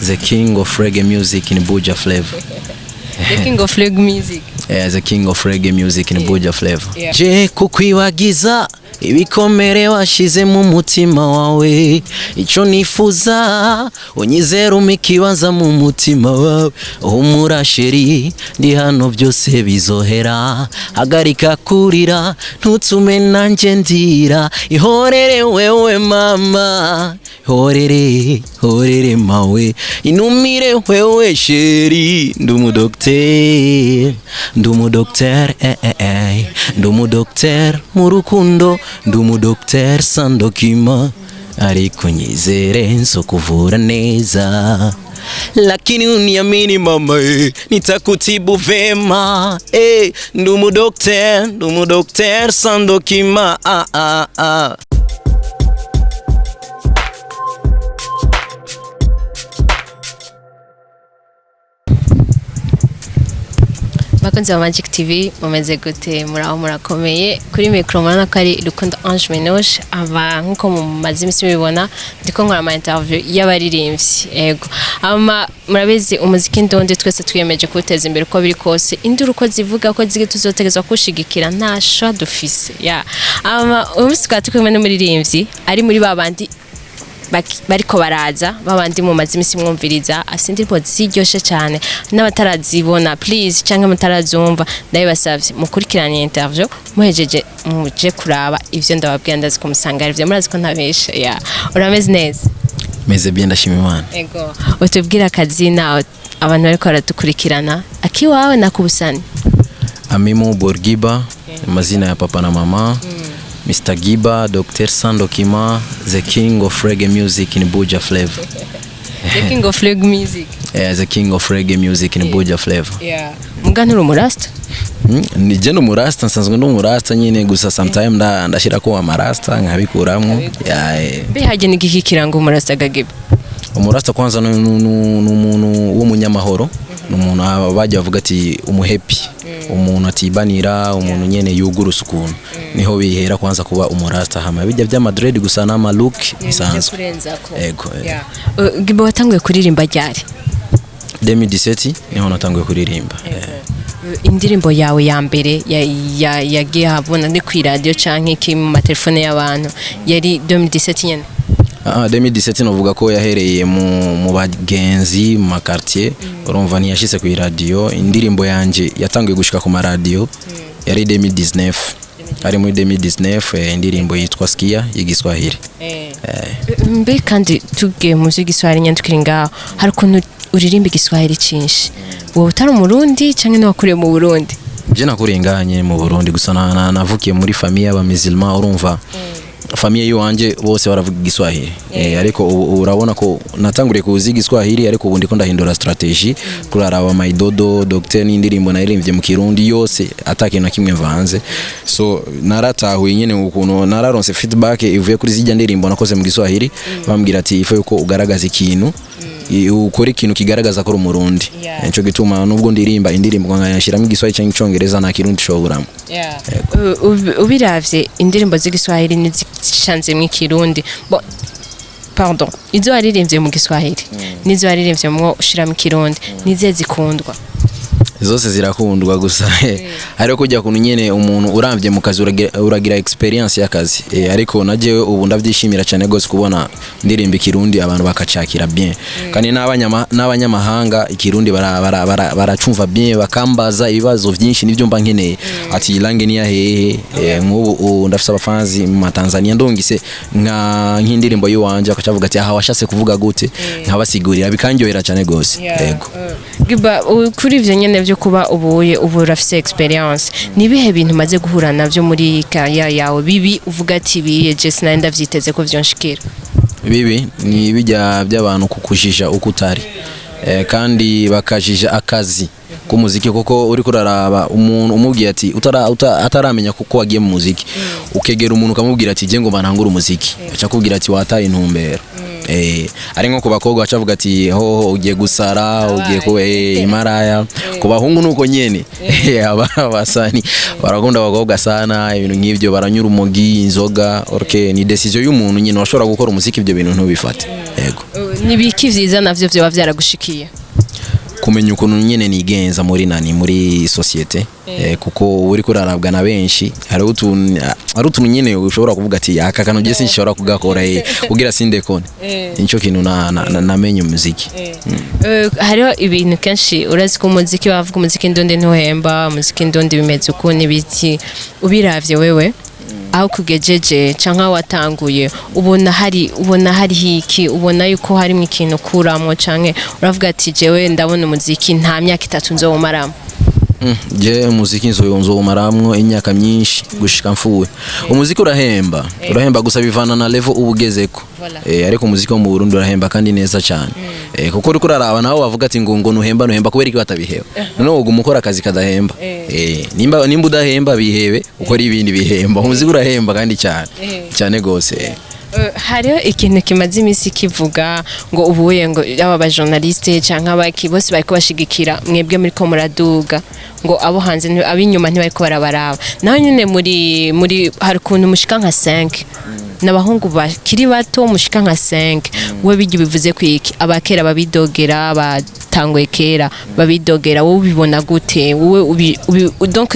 the king of reggae music in Buja flavor. The king of reggae music. Yeah, the king of reggae music in Buja flavor. Je kukwibagiza ibikomere washize mu mutima wawe, ico nifuza unyizera umikibaza mu mutima wawe. Humura sheri ndi hano byose bizohera, hagarika kurira ntutume nanje ndira. Ihorere wewe mama, horere mawe, inumire wewe sheri. Ndumu docteur ndumu docteur mu rukundo, ndumu docteur sans document, ariko nyizere nso kuvura neza. Lakini uniamini mama, nitakutibu vema. Ndumu docteur sans document. Bakunzi wa Magic TV mumeze gute? Muraho murakomeye. Kuri micro murana ko ari Rukundo Ange Menoche, aba nkuko mu mazimisi bibona ndiko nkora ama interview y'abaririmbyi. Yego murabizi umuziki ndonde twese twiyemeje kuteza imbere uko biri kose, induru ko zivuga ko zige tuzotegezwa kushigikira nta sha dufise. Umusika tukwemene n'umuririmbyi ari muri babandi bariko baraza babandi mu mazimisi mwumviriza asindirimbo ziryoshe cyane, n'abatarazibona please canke mutarazumva ndabibasavye mukurikiranye interview muhejeje muje kuraba ivyo ndababwira ndazi ko musanga ari byo murazi ko ntabesha. Urameze neza? Meze bien ndashima Imana. Ego utubwira akazina abantu bariko baradukurikirana akiwawe nakubusani. Amimo Borgiba, mazina ya papa na mama. Mr. GIBA, Dr. Sandokima, the king of reggae music in Buja flavor. The king of reggae music. Yeah, the king of reggae music in Buja flavor. Yeah. Mugani rumurasta? Nije no murasta, nsanzwe ndo murasta nyine gusa sometime ndashira ko amarasta nkabikuramwo. Bihaje n'igiki kirango umurasta gagiba? Umurasta kwanza n'umuntu w'umunyamahoro, n'umuntu abajya bavuga ati umuhappy, umuntu atibanira, umuntu nyene yugura usukuntu. Niho bihera kwanza kuba umurasta. Hama bijya bya Madrid gusa na look isanzwe. Ego. Giba watanguye kuririmba ryari? 2017 niho natanguye kuririmba. Indirimbo yawe ya mbere yagiye habona ni ku radio canke ki mu matelefone y'abantu yari 2017 nyene? 2017 novuga ko yahereye mu bagenzi mu makartier. Urumva ntiyashise ku radio. Indirimbo yanje yatanguye gushika ku ma radio yari 2019. Ari muri 2019 indirimbo yitwa Skia y'igiswahili. Mbe kandi tugiye mu z'igiswahili nyantukiri ngaho hari ukuntu uririmba igiswahili cinshi, wowe utari umurundi canke n'abakuriye mu Burundi? Je nakuriye nganye mu Burundi gusa navukiye muri famille y'abamusulman. Urumva famille yiwanje bose baravuga igiswahili. Ariko urabona ko natanguriye kuziga igiswahili, ariko ubundi ko ndahindura strategy kuraraba maidodo docteur n'indirimbo naririmbye mu Kirundi yose atake na kimwe mvanze. So naratahuye nyene ukuntu nararonse feedback ivuye kuri zijya ndirimbo nakoze mu giswahili, bambwira ati ife yuko ugaragaza ikintu, ukora ikintu kigaragaza ko umurundi. Nico gituma nubwo ndirimba indirimbo nkayashiramo igiswahili cyangwa icongereza na Kirundi shoburamo. Ubiravye indirimbo z'igiswahili n'izishanze mu Kirundi, pardon, izo waririmbye mu giswahili nizo waririmbye mu ushira mu Kirundi nize zikundwa? Zose zirakundwa gusa ariko kujya kuntu nyene umuntu uramvye mu kazi uragira experience y'akazi. Ariko najewe ubu ndavyishimira cyane gose kubona ndirimba Kirundi abantu bakacakira bien, kandi n'abanyamahanga Kirundi baracumva bien, bakambaza ibibazo byinshi nivyo mba nkeneye. Ati ilange ni yahehe, nk'ubu ndafisa abafanzi mu Tanzania ndongise nk'indirimbo yiwanje akacavuga ati aha washase kuvuga gute, nkabasigurira bikanjohera cyane gose. Yego. Giba kuri ivyo nyene byo kuba ubu rafise experience, nibihe bintu maze guhura navyo muri career yawe bibi uvuga ati biye je sinanda vyiteze ko vyonshikira? Bibi ni bijya by'abantu kukujija ukutari, kandi bakajija akazi kumuziki, kuko uri kuraraba umuntu umubwiye ati ataramenya kuko wagiye mu muziki, ukegera umuntu ukamubwira ati je ngo banangura umuziki, acha kubwira ati wataye intumbero. ari nko ku bakobwa bacavuga ati ho ugiye gusara ugiye ku imaraya ku bahungu nuko nyene abasani barakunda abakobwa sana ibintu nk'ivyo baranyura umugi inzoga ni decision y'umuntu nyene washobora gukora umuziki ibyo bintu ntubifate yego nibiki vyiza navyo byo bavyaragushikiye kumenya ukuntu nyene nigenza muri societe kuko uri kurarabwa na benshi hari utuntu nyene ushobora kuvuga ati aka kantu je sinshobora kugakora kugira sindekone nico kintu namenye umuziki hariho ibintu kenshi urazi ko umuziki bavuga umuziki ndundi ntuhemba umuziki ndundi bimeze uko nibiki ubiravye wewe aho kugejeje canke watanguye ubona hari hiki ubona yuko harimo ikintu kuramo canke uravuga ati jewe ndabona umuziki nta myaka 3 nzowumaramo je umuziki nzowumaramwo imyaka myinshi gushika mfuwe umuziki urahemba gusa bivana na level ubugezeko ariko umuziki wo mu Burundi urahemba kandi neza cyane kuko uri kuraraba naho bavuga ati ngo nuhemba kubera iki batabiheba none ugo mukora akazi kadahemba nimba udahemba bihebe ukora ibindi bihemba umuziki urahemba kandi cyane gose hariho ikintu kimaze imisi kivuga ngo ubuye ngo aba journaliste canke abaki bose bariko bashigikira mwebwe muri ko muraduga ngo abo hanze abinyuma ntibariko barabaraba naho nyine muri hari kuntu mushika nka 5 n'abahungu bakiri bato mushika nka 5 we bijye bivuze kwiki abakera babidogera batanguye kera babidogera wowe ubibona gute wowe donc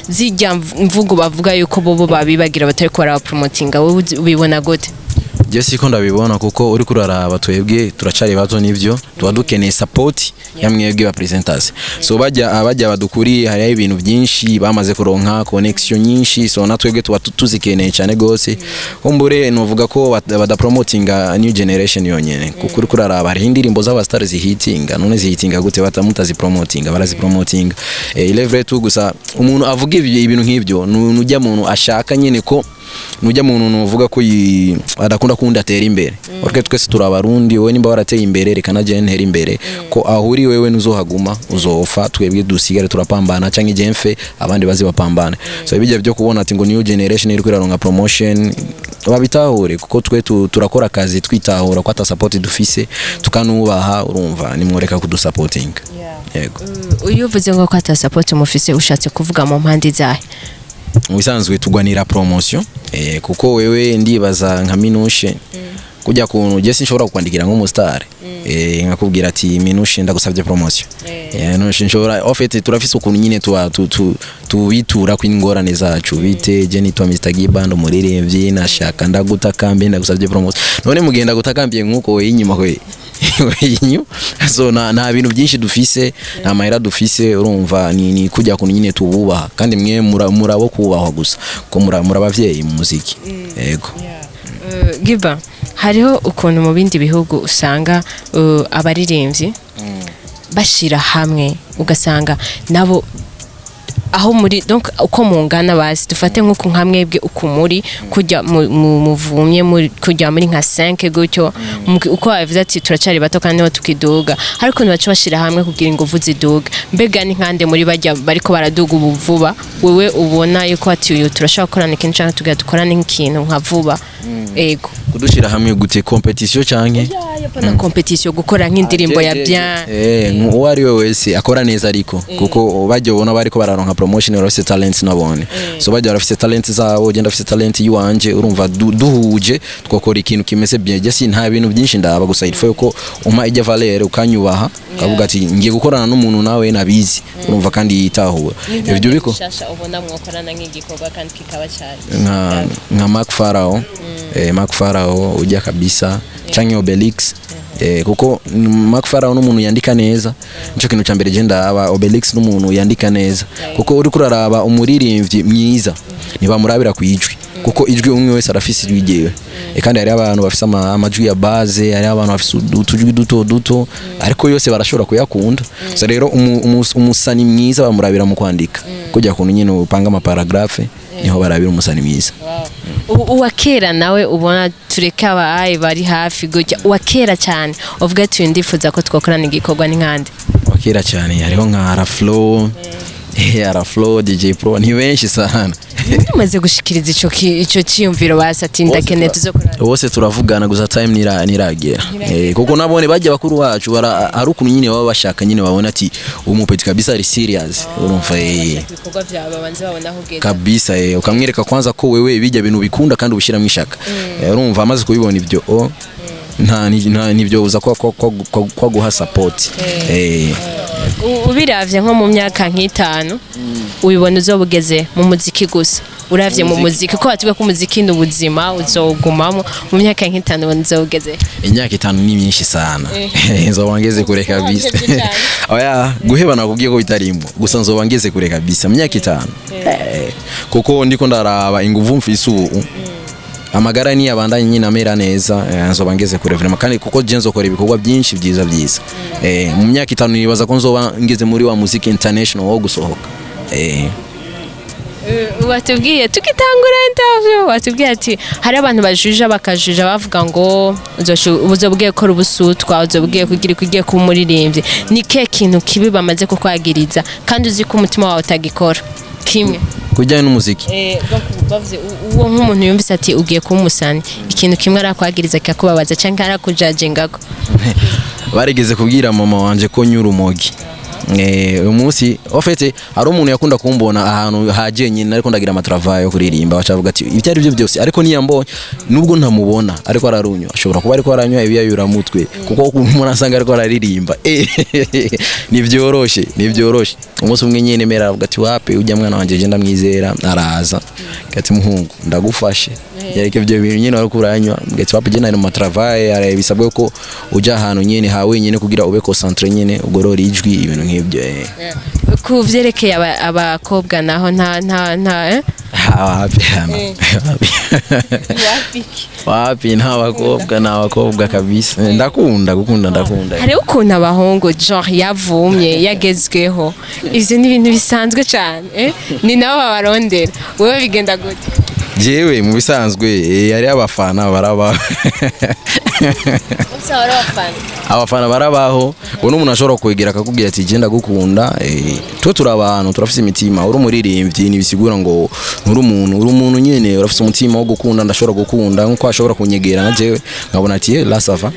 zijya mvugo bavuga yuko bobo babibagira batariko barapromotinga wowe ubibona gute Jesse ko ndabibona kuko uri kuraraba twebwe turacari bato nivyo tubadukeneye support ya mwebwe ba presenters so abajya badukuri hari ibintu byinshi bamaze kuronka connection nyinshi so natwebwe tuba tuzikeneye cyane gose kumbure novuga ko bada promotinga new generation yonyene kuko uri kuraraba hari indirimbo z'aba stars zihitinga none zihitinga gute batamutazi promotinga barazi promotinga ilevre tu gusa umuntu avuga ibintu nk'ivyo nujya muntu ashaka nyene ko nujya muntu nuvuga ko adakunda kundi atera imbere orke twese turabarundi wowe nimba warateye imbere reka na jenyene imbere ko ahuri wewe nuzohaguma uzofa twebwe dusigare turapambana canke jemfe abandi bazi bapambana so bijya byo kubona ati ngo new generation iri kwiraronga promotion babitahure kuko twe turakora akazi twitahura ko ata support dufise tukanubaha urumva nimworeka kudusupporting yego uyuvuze ngo ko ata support mufise ushatse kuvuga mu mpandi zahe Mubisanzwe tugwanira promotion kuko wewe ndibaza nka Minushe kujya kuntu je sinshobora kwandikira nko mustar nkakubwira ati Minushe ndagusabye promotion Minushe nshobora ofete turafise ukuntu nyine tubitura kw'ingorane zacu bite je nitwa Mr GIBA ndo muririmbyi nashaka ndagutakambe ndagusabye promotion none mugenda gutakambiye nkuko we inyuma kwe so na bintu byinshi dufise na mahera dufise urumva ni kujya kuntu nyine tububaha kandi mwe murabo kubahwa gusa ko murabavyeyi mu muziki yego GIBA hariho ukuntu mu bindi bihugu usanga abaririmbyi bashira hamwe ugasanga nabo aho muri donc uko mungana basi dufate nko nkamwebwe ukumuri kujya muvumye kujya muri nka 5 gutyo uko bavuze ati turacari bato kandi ho tukiduga ariko ntibaca bashira hamwe kugira ingufu ziduga mbega ni nkande muri bajya bariko baraduga ubu vuba wewe ubona yuko ati uyu turashaka gukorana ikintu cyangwa tugira dukorana nk'ikintu nka vuba ego kudushira hamwe gute competition canke na competition gukora nk'indirimbo ya bien uwo ari we wese akora neza ariko kuko bajya ubona bariko bararonka promotion barafise talents nabone so bajya barafise talents zabo genda afise talent yuwanje urumva duhuje twakora ikintu kimeze bien je nta bintu byinshi ndaba gusa ifo yuko uma ijya valeur ukanyubaha kavuga ati ngiye gukorana n'umuntu nawe nabizi urumva kandi yitahura ibyo biko shasha ubona mwakorana nk'igikorwa kandi kikaba cyane nka Mark Farao ujya kabisa canke Obelix kuko Mark Farao n'umuntu yandika neza nico kintu cyambere genda aba Obelix n'umuntu yandika neza kuko uri kuraraba umuririmbyi myiza ntibamurabira kwijwi kuko ijwi umwe wese arafise ijwi ryiwe kandi hari abantu bafise amajwi ya base hari abantu bafise utujwi duto ariko yose barashobora kuyakunda so rero umusani mwiza bamurabira mu kwandika kujya kuntu nyine upanga ama paragraphe niho barabira umusani mwiza uwakera nawe ubona tureka abaye bari hafi gutya uwakera cyane uvuga ati ndifuza ko twakorana igikorwa n'inkande wakera cyane hariho nka Araflow DJ Pro ni benshi sana Umaze gushikiriza ico ciyumviro basati ndakeneye tuzokorana. Bose turavugana gusa time niragera. Kuko nabone bajya bakuru wacu hari ukuntu nyine baba bashaka nyine babona ati umupeti kabisa ari serious. Urumva ibikorwa byaba banze babona aho ugeze. Kabisa ukamwereka kwanza ko wewe bijya bintu bikunda kandi ubishiramo ishaka. Urumva amaze kubibona ibyo nta nibyo uza kwa guha support. Ubiravye nko mu myaka nk'itanu ubibona uzobugeze mu muziki gusa uravye mu muziki ko batubwe ko umuziki n'ubuzima uzogumamo mu myaka nk'itanu uzobugeze. Imyaka 5 ni myinshi sana. Nzobangeze kure kabisa. Oya guheba nakubwiye ko bitarimbo gusa nzobangeze kure kabisa mu myaka 5. Kuko ndiko ndaraba inguvu mfise ubu amagara ni abandanye nyine amera neza nzobangeze kure vraiment kandi kuko je nzokora ibikorwa byinshi byiza mu myaka 5 nibaza ko nzoba ngeze muri wa muziki international wo gusohoka. Watubwiye tukitangura interview watubwiye ati hari abantu bajuja bakajuja bavuga ngo uzobwiye ko rubusutwa uzobwiye kugiye kumuririmbye ni ke kintu kibi bamaze kukwagiriza kandi uzi ko umutima wawe utagikora kimwe kujyanye n'umuziki bavuze uwo nk'umuntu yumvise ati ugiye kumusana ikintu kimwe arakwagiriza kikakubabaza cyangwa arakujajingako. Barigeze kubwira mama wanje ko nyura umogi umunsi ofete hari umuntu yakunda kumbona ahantu hajenyene ariko ndagira amatravayo kuririmba bacavuga ati ibyo ari byo byose ariko niyambonye nubwo ntamubona ariko ararunywa ashobora kuba ariko aranywa ibiyayura mutwe kuko umuntu asanga ariko araririmba nivyoroshe umunsi umwe nyene mera avuga ati wape ujya mwana wanje je ndamwizera araza kati muhungu ndagufashe yareke byo bintu nyene ariko uranywa ngati wape je nari mu matravayo ari bisabwe ko uja ahantu nyene hawe nyene kugira ube concentré nyene ugorora ijwi ibintu kuvyerekeye abakobwa naho nta wapi nta abakobwa kabisa ndakunda hari ukuntu abahungu genre yavumye yagezweho ivyo ni ibintu bisanzwe cyane ni nabo babarondera wewe bigenda gute? Jewe mu bisanzwe yari abafana baraba abafana barabaho uno umuntu ashobora kwegera akakubwira ati genda gukunda twe turabantu turafise imitima uri umuririmbyi nibisigura ngo uri umuntu nyene urafise umutima wo gukunda ndashobora gukunda nkuko ashobora kunyegera na jewe nkabona ati la sava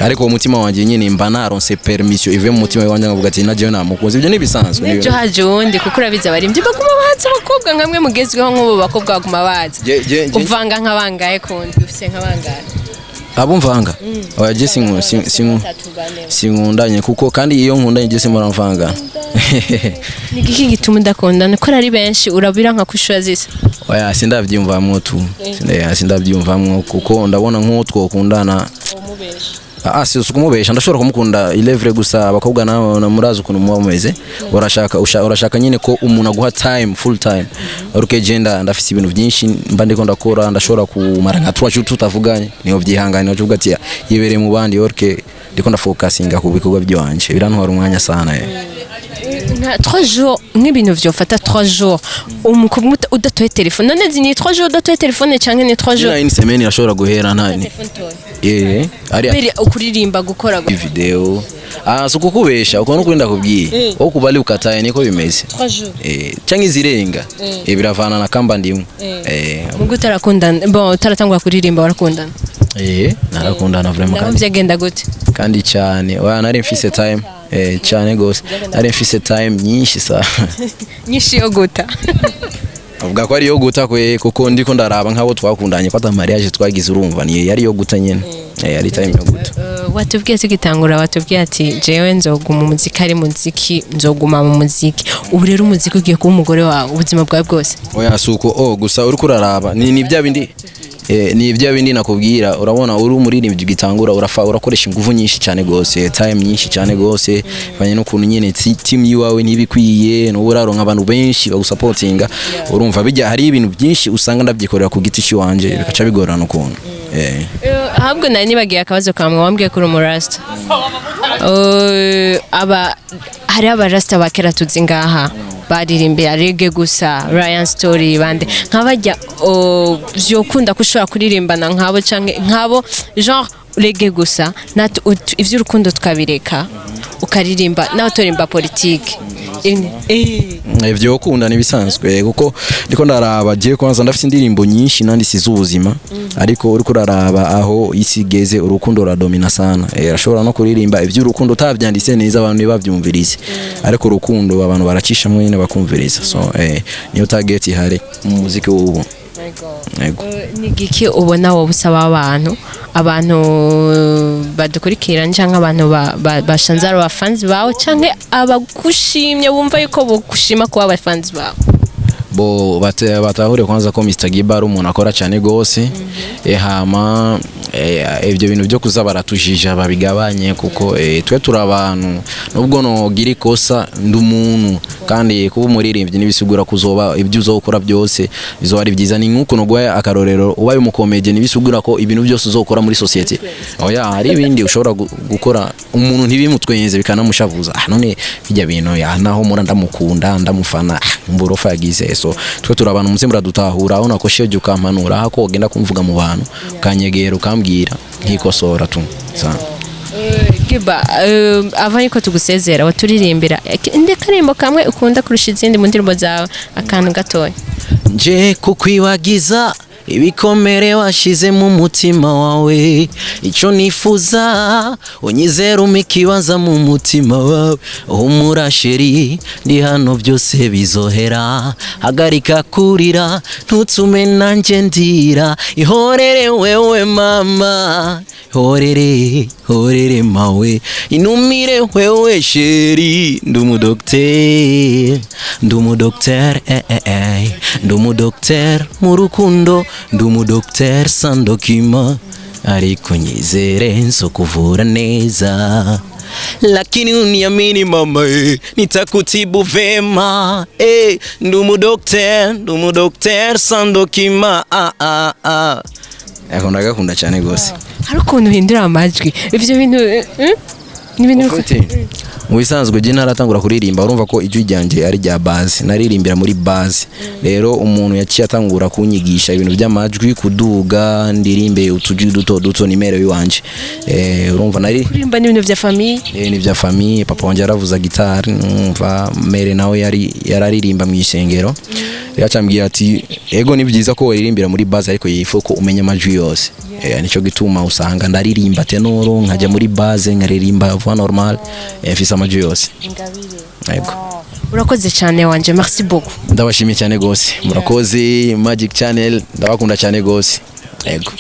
ariko umutima wanje nyene mba naronse permission ive mu mutima wanje ngavuga ati na jewe namukunze ibyo nibisanzwe n'ibyo haje wundi kuko urabiza barimbye baguma bahatse abakobwa nkamwe mugezweho nk'ubu bakobwa baguma bahatse uvanga nkabangaye kundi ufise nkabangaye abo mvanga oya je sinkundanye kuko kandi iyo nkundanye je simuramvanga nigiki gituma ndakundana ko ari benshi urabira nka kushura zisa oya sindavyumvamwo tu sindavyumvamwo kuko ndabona nk'utwo kundana si ukumubesha ndashobora kumukunda ilevre gusa abakobwa nawe murazi ukuntu muba mumeze urashaka nyine ko umuntu aguha time full time uruke genda ndafise ibintu byinshi mba ndiko ndakora ndashobora kumara nka 3 jours tutavuganye niyo byihangane uvuga ati yibere mu bandi uruke ndiko ndafocusinga ku bikorwa byanje birantwara umwanya sana 3 jours nk'ibintu vyofata 3 jours umukobwa udatoye telefone none zini 3 jours udatoye telefone canke ni 3 jours une semaine irashobora guhera ntani ari ukuririmba gukora video sukukubesha uko no kurinda kubwiye wo kubali ukataye niko bimeze 3 jours canke zirenga biravana na kamba ndimwe mugo tarakundana bon taratangwa kuririmba warakundana narakundana vraiment kandi byagenda gute kandi cyane oya nari mfise time cyane gose nari mfise time nyinshi sa nyinshi yo guta avuga ko ari yo guta kuko ndiko ndaraba nk'abo twakundanye ko ata mariage twagize urumva ni yari yo guta nyene yari time yo guta watubwiye sigitangura watubwiye ati jewe nzoguma umuziki ari muziki nzoguma mu muziki ubu rero umuziki ugiye kuba umugore wawe ubuzima bwawe bwose oya suko gusa uri kuraraba ni bya bindi ni ibyo bindi nakubwira urabona uri umuririmbyi gitangura urakoresha ingufu nyinshi cyane gose time nyinshi cyane gose banye no kuntu nyene team yiwawe ntibikwiye no uraronka abantu benshi bagusupportinga urumva bijya hari ibintu byinshi usanga ndabyikorera ku giti cy'iwanje bikaca bigorana ukuntu ahubwo nari nibagiye akabazo kamwe wambwiye kuri umurasta hari abarasta bakera tuzi ngaha baririmbira reggae gusa Ryan Story bande nkabajya vyokunda kushobora kuririmbana nkabo canke nkabo genre reggae gusa ivyo urukundo tukabireka ukaririmba nawe torimba politique ivyo ukunda nibisanzwe kuko ndiko ndaraba je kwanza ndafite indirimbo nyinshi nandi sizubuzima ariko uriko uraraba aho isi igeze urukundo radomina sana arashobora no kuririmba ivyo urukundo utavyanditse neza abantu bavyumvirize ariko urukundo abantu baracisha mwene bakumviriza so niyo target ihari mu muziki w'ubu. Ni giki ubona wo busaba abantu badukurikira canke abantu bashanzara ba fans bawe canke abagushimye bumva yuko bogushima kuba ba fans bawe? Bo batahure kwanza ko Mr GIBA ari umuntu akora cyane gose hama ibyo bintu byo kuza baratujija babigabanye kuko twe turabantu nubwo no gira ikosa ndumuntu kandi kuba umuririmbyi nibisigura kuzoba ibyo uzokora byose bizoba ari byiza ni nkuko no gwa akarorero ubaye umukomedie nibisigura ko ibintu byose uzokora muri society oya hari ibindi ushobora gukora umuntu ntibimutwenze bikanamushavuza none bijya bintu ya naho mura ndamukunda ndamufana mborofa yagize so twe turabantu muzimura dutahura aho nakosheje ukampanura hako ogenda kumvuga mu bantu kanyegera ukambwira nkikosora tu sana. GIBA avant yuko tugusezera waturirimbira inde karimbo kamwe ukunda kurusha izindi mu ndirimbo zawe akantu gatoya? Nje kukwibagiza ibikomere washize mu mutima wawe ico nifuza unyizera umikibaza mu mutima wawe humura sheri ndi hano byose bizohera hagarika kurira ntutsume nanje ndira ihorere wewe mama horere mawe inumire wewe sheri ndumu docteur mu rukundo ndumu docteur sandokima ariko nyizere nso kuvura neza lakini uniamini mama nitakutibu vema ndumu docteur sandokima akunda cyane gose. Hari ukuntu uhindura amajwi ivyo bintu n'ibintu Mubisanzwe je naratangura kuririmba urumva ko ijwi ryanje ari rya base naririmbira muri base rero umuntu yaciye atangura kunyigisha ibintu by'amajwi kuduga ndirimbe utujwi duto nimero yiwanje urumva nari kuririmba n'ibintu vya famille ni vya famille papa wanje aravuza gitari numva mere nawe yararirimba mu isengero yacambwira ati ego ni byiza ko waririmbira muri base ariko yifo ko umenya amajwi yose nico gituma usanga ndaririmba tenoro nkajya muri base nkaririmba voix normal mfise amajwi yose. Yego urakoze cyane wanje merci beaucoup. Ndabashimiye cyane gose murakoze Magic Channel ndabakunda cyane gose. Yego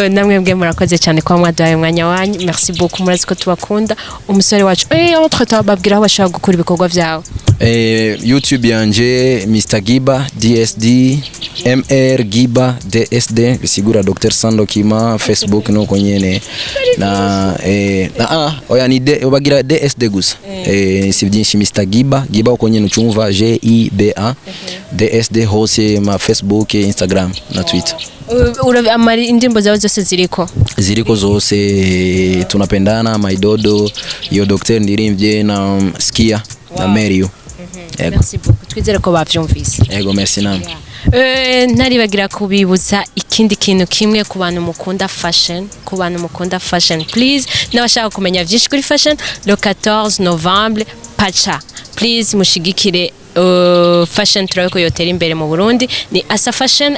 namwe mbwe murakoze cyane kwa mwaduhaye umwanya wanyu merci beaucoup murazi ko tubakunda umusore wacu entre babwira aho bashaka gukora ibikorwa byawe. YouTube yanje Mr GIBA DSD MR GIBA DSD bisigura Dr Sandokima Facebook nuko nyene na oya ni bagira DSD gusa si byinshi Mr GIBA uko nyene ucumva GIBA DSD hose ma Facebook Instagram na Twitter. Amari indirimbo zawe zose ziriko zose tunapendana maidodo yo Dr ndirimbye na Skia na Merio. Merci beaucoup twizere ko bavyumvise. Yego merci namwe. Ntaribagira kubibutsa ikindi kintu kimwe ku bantu mukunda fashion please nabashaka kumenya byinshi kuri fashion le 14 novembre Pacha please mushigikire fashion turabiko yotera imbere mu Burundi ni Asa Fashion